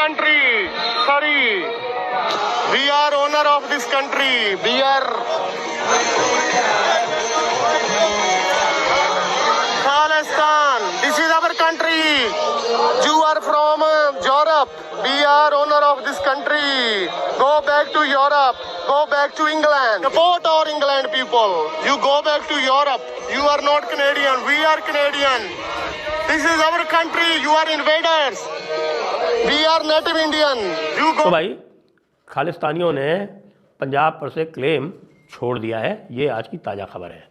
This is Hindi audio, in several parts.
country. Sorry. We are owner of this country. We are Khalistan. This is our country. You are from Europe. We are owner of this country. Go back to Europe. Go back to England. Support our England people. You go back to Europe. You are not Canadian. We are Canadian. This is our country. You are invaders. We are native Indian. You go. तो भाई खालिस्तानियों ने पंजाब पर से क्लेम छोड़ दिया है, ये आज की ताज़ा खबर है।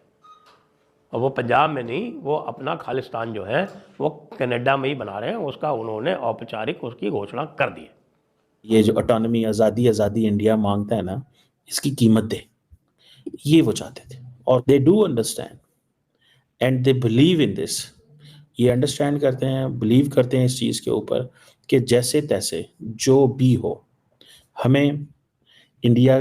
और वो पंजाब में नहीं, वो अपना खालिस्तान जो है वो कनाडा में ही बना रहे हैं। उसका उन्होंने औपचारिक उसकी घोषणा कर दी है। ये जो ऑटोनॉमी आज़ादी इंडिया मांगता है ना, इसकी कीमत दे, ये वो चाहते थे। और they do understand and they believe in this. ये अंडरस्टैंड करते हैं, बिलीव करते हैं इस चीज़ के ऊपर कि जैसे तैसे जो भी हो, हमें इंडिया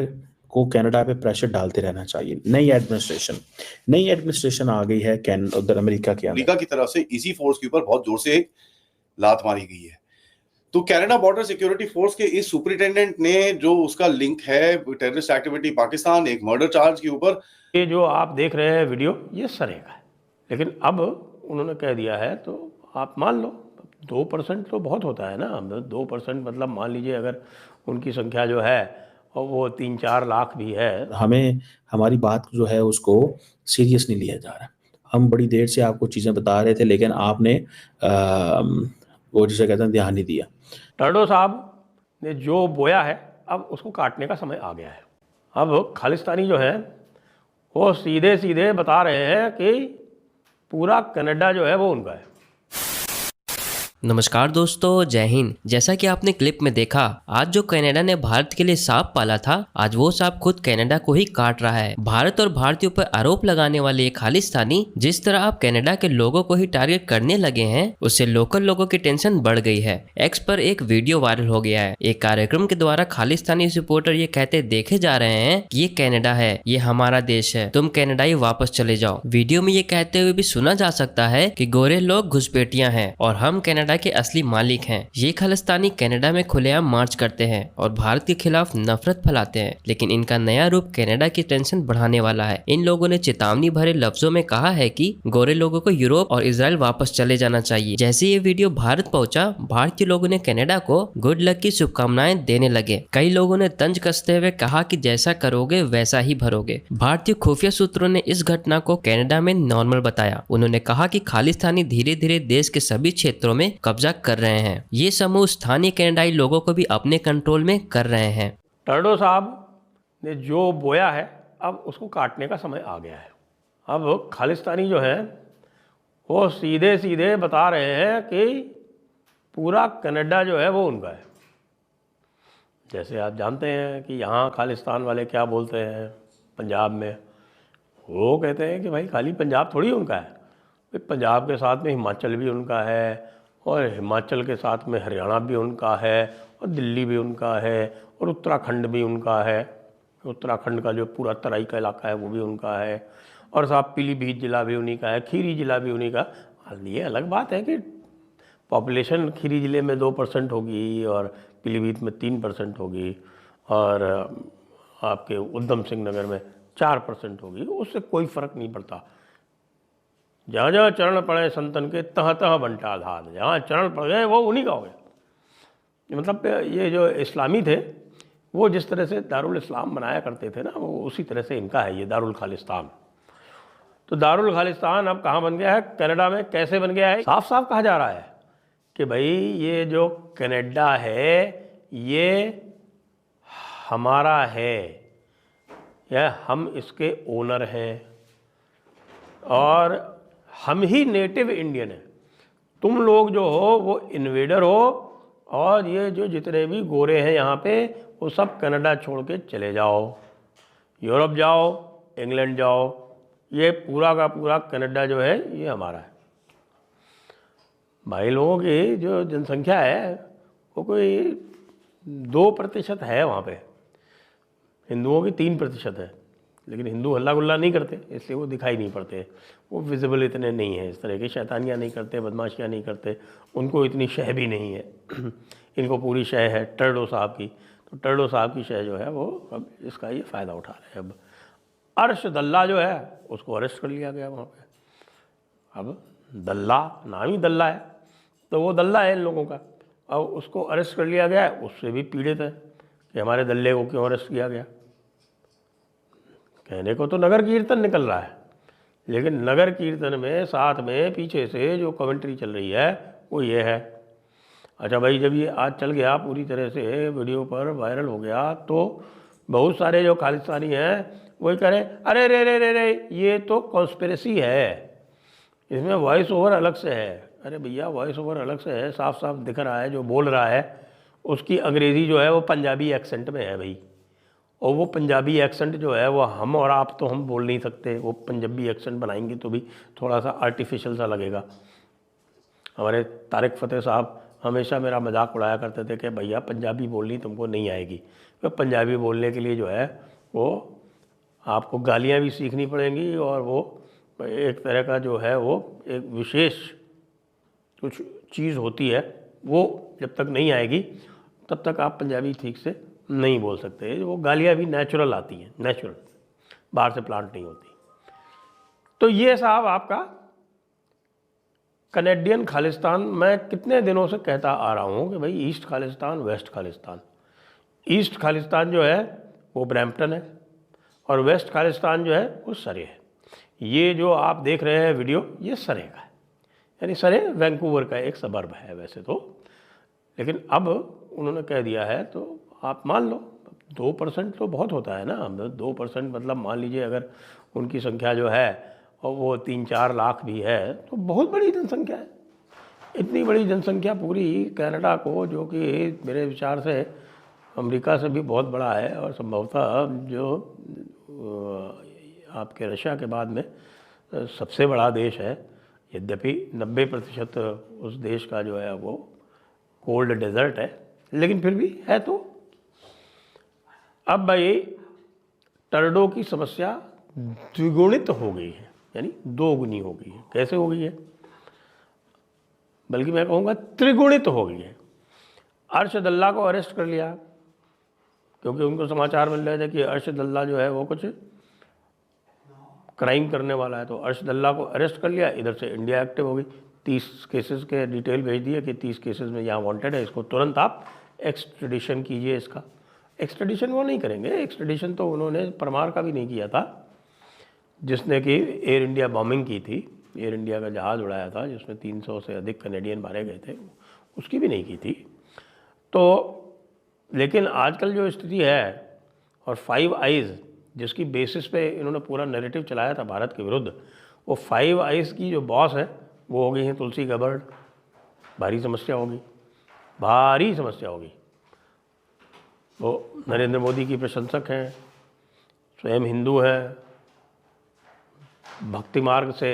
को कनाडा पे प्रेशर डालते रहना चाहिए। नई एडमिनिस्ट्रेशन आ गई है उधर अमेरिका के अमेरिका की तरफ से इसी फोर्स के ऊपर बहुत जोर से लात मारी गई है। तो कनाडा बॉर्डर सिक्योरिटी फोर्स के इस सुपरिटेंडेंट ने जो उसका लिंक है टेररिस्ट एक्टिविटी पाकिस्तान, एक मर्डर चार्ज के ऊपर, ये जो आप देख रहे हैं वीडियो, ये सरे का है। लेकिन अब उन्होंने कह दिया है तो आप मान लो 2% तो बहुत होता है ना। 2% मतलब मान लीजिए अगर उनकी संख्या जो है और वो 3-4 लाख भी है। हमें हमारी बात जो है उसको सीरियस नहीं लिया जा रहा। हम बड़ी देर से आपको चीज़ें बता रहे थे, लेकिन आपने वो जिसे कहते हैं ध्यान नहीं दिया। टर्डो साहब ने जो बोया है अब उसको काटने का समय आ गया है। अब खालिस्तानी जो है वो सीधे सीधे बता रहे हैं कि पूरा कनाडा जो है वो उनका है। नमस्कार दोस्तों, जय हिंद। जैसा कि आपने क्लिप में देखा, आज जो कनाडा ने भारत के लिए सांप पाला था, आज वो सांप खुद कनाडा को ही काट रहा है। भारत और भारतीयों पर आरोप लगाने वाले ये खालिस्तानी जिस तरह आप कनाडा के लोगों को ही टारगेट करने लगे हैं, उससे लोकल लोगों की टेंशन बढ़ गई है। एक्स पर एक वीडियो वायरल हो गया है। एक कार्यक्रम के द्वारा खालिस्तानी सपोर्टर ये कहते देखे जा रहे हैं कि ये कनाडा है, ये हमारा देश है, तुम कनाडाई वापस चले जाओ। वीडियो में ये कहते हुए भी सुना जा सकता है कि गोरे लोग घुसपैठियां हैं और हम कनाडा के असली मालिक हैं। ये खालिस्तानी कनाडा में खुलेआम मार्च करते हैं और भारत के खिलाफ नफरत फैलाते हैं, लेकिन इनका नया रूप कनाडा की टेंशन बढ़ाने वाला है। इन लोगों ने चेतावनी भरे लफ्जों में कहा है कि गोरे लोगों को यूरोप और इजराइल वापस चले जाना चाहिए। जैसे ये वीडियो भारत पहुंचा, भारतीय लोगों ने कनाडा को गुड लक की शुभकामनाएं देने लगे। कई लोगों ने तंज कसते हुए कहा कि जैसा करोगे वैसा ही भरोगे। भारतीय खुफिया सूत्रों ने इस घटना को कनाडा में नॉर्मल बताया। उन्होंने कहा कि खालिस्तानी धीरे धीरे देश के सभी क्षेत्रों में कब्जा कर रहे हैं। ये समूह स्थानीय कनाडाई लोगों को भी अपने कंट्रोल में कर रहे हैं। टर्डो साहब ने जो बोया है अब उसको काटने का समय आ गया है। अब खालिस्तानी जो है वो सीधे सीधे बता रहे हैं कि पूरा कनाडा जो है वो उनका है। जैसे आप जानते हैं कि यहाँ खालिस्तान वाले क्या बोलते हैं पंजाब में, वो कहते हैं कि भाई खाली पंजाब थोड़ी उनका है, भाई पंजाब के साथ में हिमाचल भी उनका है और हिमाचल के साथ में हरियाणा भी उनका है और दिल्ली भी उनका है और उत्तराखंड भी उनका है। उत्तराखंड का जो पूरा तराई का इलाका है वो भी उनका है और साहब पीलीभीत ज़िला भी उन्हीं का है, खीरी ज़िला भी उन्हीं का। ये अलग बात है कि पॉपुलेशन खीरी ज़िले में 2% होगी और पीलीभीत में 3% होगी और आपके उधम सिंह नगर में 4% होगी। उससे कोई फ़र्क नहीं पड़ता। जहाँ जहाँ चरण पड़े संतन के तहाँ तहाँ बंटा आधार, जहाँ चरण पड़ गए वो उन्हीं का हो गया। मतलब ये जो इस्लामी थे वो जिस तरह से दारुल इस्लाम बनाया करते थे ना, वो उसी तरह से इनका है ये दारुल खालिस्तान। तो दारुल खालिस्तान अब कहाँ बन गया है, कनाडा में। कैसे बन गया है? साफ साफ कहा जा रहा है कि भाई ये जो कनाडा है ये हमारा है, या हम इसके ओनर हैं और हम ही नेटिव इंडियन हैं। तुम लोग जो हो वो इन्वेडर हो और ये जो जितने भी गोरे हैं यहाँ पे वो सब कनाडा छोड़ के चले जाओ, यूरोप जाओ, इंग्लैंड जाओ। ये पूरा का पूरा कनाडा जो है ये हमारा है। भाई लोगों की जो जनसंख्या है वो कोई 2% है वहाँ पे, हिंदुओं की 3% है, लेकिन हिंदू हल्ला गुल्ला नहीं करते, इसलिए वो दिखाई नहीं पड़ते, वो विजिबल इतने नहीं हैं, इस तरह की शैतानियाँ नहीं करते, बदमाशियाँ नहीं करते, उनको इतनी शह भी नहीं है। इनको पूरी शह है टर्डो साहब की, तो टर्डो साहब की शह जो है वो अब इसका ये फ़ायदा उठा रहे हैं। अब अर्श दल्ला जो है उसको अरेस्ट कर लिया गया वहाँ पे। अब दल्ला, नाम ही दल्ला है, तो वो दल्ला है इन लोगों का, अब उसको अरेस्ट कर लिया गया है, उससे भी पीड़ित है कि हमारे दल्ले को क्यों अरेस्ट किया गया। कहने को तो नगर कीर्तन निकल रहा है, लेकिन नगर कीर्तन में साथ में पीछे से जो कमेंट्री चल रही है वो ये है। अच्छा भाई, जब ये आज चल गया पूरी तरह से वीडियो पर वायरल हो गया, तो बहुत सारे जो खालिस्तानी हैं वही कह रहे अरे रे रे रे रे ये तो कॉन्स्पिरेसी है, इसमें वॉइस ओवर अलग से है। अरे भैया, वॉइस ओवर अलग से है, साफ साफ दिख रहा है जो बोल रहा है उसकी अंग्रेज़ी जो है वो पंजाबी एक्सेंट में है भाई, और वो पंजाबी एक्सेंट जो है वो हम और आप तो हम बोल नहीं सकते, वो पंजाबी एक्सेंट बनाएंगे तो भी थोड़ा सा आर्टिफिशियल सा लगेगा। हमारे तारिक फ़तेह साहब हमेशा मेरा मजाक उड़ाया करते थे कि भैया पंजाबी बोलनी तुमको नहीं आएगी, तो पंजाबी बोलने के लिए जो है वो आपको गालियाँ भी सीखनी पड़ेंगी, और वो एक तरह का जो है वो एक विशेष कुछ चीज़ होती है, वो जब तक नहीं आएगी तब तक आप पंजाबी ठीक से नहीं बोल सकते। वो गालियाँ भी नेचुरल आती हैं, नेचुरल, बाहर से प्लांट नहीं होती। तो ये साहब आपका कनेडियन खालिस्तान, मैं कितने दिनों से कहता आ रहा हूँ कि भाई east Khalistan, west Khalistan. East Khalistan जो है वो ब्रैम्पटन है, और वेस्ट खालिस्तान जो है वो सरे है। ये जो आप देख रहे हैं वीडियो, ये सरे का है, यानी सरे वैंकूवर का एक सबर्ब है वैसे तो, लेकिन अब उन्होंने कह दिया है तो आप मान लो 2% तो बहुत होता है ना। 2% मतलब मान लीजिए अगर उनकी संख्या जो है और वो 3-4 लाख भी है तो बहुत बड़ी जनसंख्या है। इतनी बड़ी जनसंख्या पूरी कनाडा को, जो कि मेरे विचार से अमेरिका से भी बहुत बड़ा है, और संभवतः जो आपके रशिया के बाद में सबसे बड़ा देश है, यद्यपि 90% उस देश का जो है वो कोल्ड डेजर्ट है, लेकिन फिर भी है। तो अब भाई टर्डो की समस्या द्विगुणित हो गई है, यानी 2 गुनी हो गई है। कैसे हो गई है? बल्कि मैं कहूँगा त्रिगुणित हो गई है। अरशद अल्लाह को अरेस्ट कर लिया, क्योंकि उनको समाचार मिल रहे थे कि अरशद अल्लाह जो है वो कुछ क्राइम करने वाला है, तो अरशद अल्लाह को अरेस्ट कर लिया। इधर से इंडिया एक्टिव हो गई, 30 केसेस के डिटेल भेज दिए कि 30 केसेस में यहाँ वांटेड है, इसको तुरंत आप एक्सट्रेडिशन कीजिए। इसका एक्सट्रेडिशन वो नहीं करेंगे, एक्सट्रेडिशन तो उन्होंने परमार का भी नहीं किया था, जिसने कि एयर इंडिया बॉम्बिंग की थी, एयर इंडिया का जहाज़ उड़ाया था जिसमें 300 से अधिक कनेडियन मारे गए थे, उसकी भी नहीं की थी। तो लेकिन आजकल जो स्थिति है, और 5 आइज़ जिसकी बेसिस पे इन्होंने पूरा नैरेटिव चलाया था भारत के विरुद्ध, वो 5 आइज़ की जो बॉस है वो हो गई हैं तुलसी गबर्ड। भारी समस्या होगी, भारी समस्या होगी। वो नरेंद्र मोदी की प्रशंसक हैं, स्वयं हिंदू हैं, भक्ति मार्ग से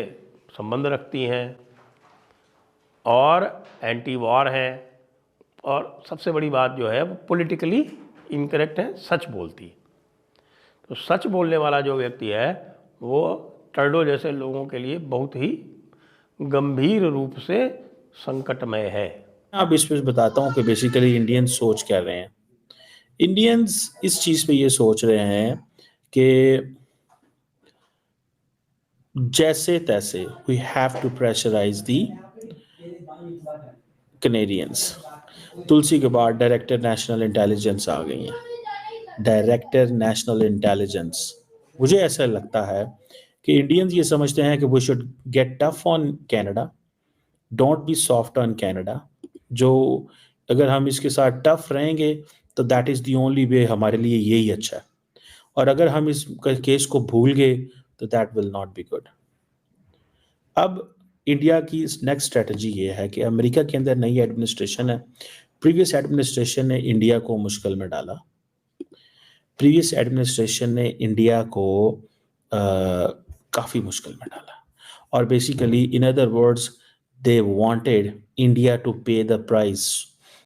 संबंध रखती हैं, और एंटी वॉर हैं, और सबसे बड़ी बात जो है वो पॉलिटिकली इनकरेक्ट है, सच बोलती है। तो सच बोलने वाला जो व्यक्ति है वो टर्डो जैसे लोगों के लिए बहुत ही गंभीर रूप से संकटमय है। अब इस पर बताता हूँ कि बेसिकली इंडियंस सोच क्या रहे हैं। इंडियंस इस चीज़ पे ये सोच रहे हैं कि जैसे तैसे we have to pressurise the Canadians. Tulsi के बाद डायरेक्टर नेशनल इंटेलिजेंस आ गई हैं। डायरेक्टर नेशनल इंटेलिजेंस, मुझे ऐसा लगता है कि इंडियंस ये समझते हैं कि we should get tough on Canada, don't be soft on Canada. जो अगर हम इसके साथ टफ रहेंगे तो that is the only way, हमारे लिए यही अच्छा है, और अगर हम इस केस को भूल गए तो that will not be good. अब इंडिया की नेक्स्ट स्ट्रेटजी ये है कि अमेरिका के अंदर नई एडमिनिस्ट्रेशन है। प्रीवियस एडमिनिस्ट्रेशन ने इंडिया को मुश्किल में डाला, प्रीवियस एडमिनिस्ट्रेशन ने इंडिया को काफ़ी मुश्किल में डाला, और basically in other words they wanted India to pay the price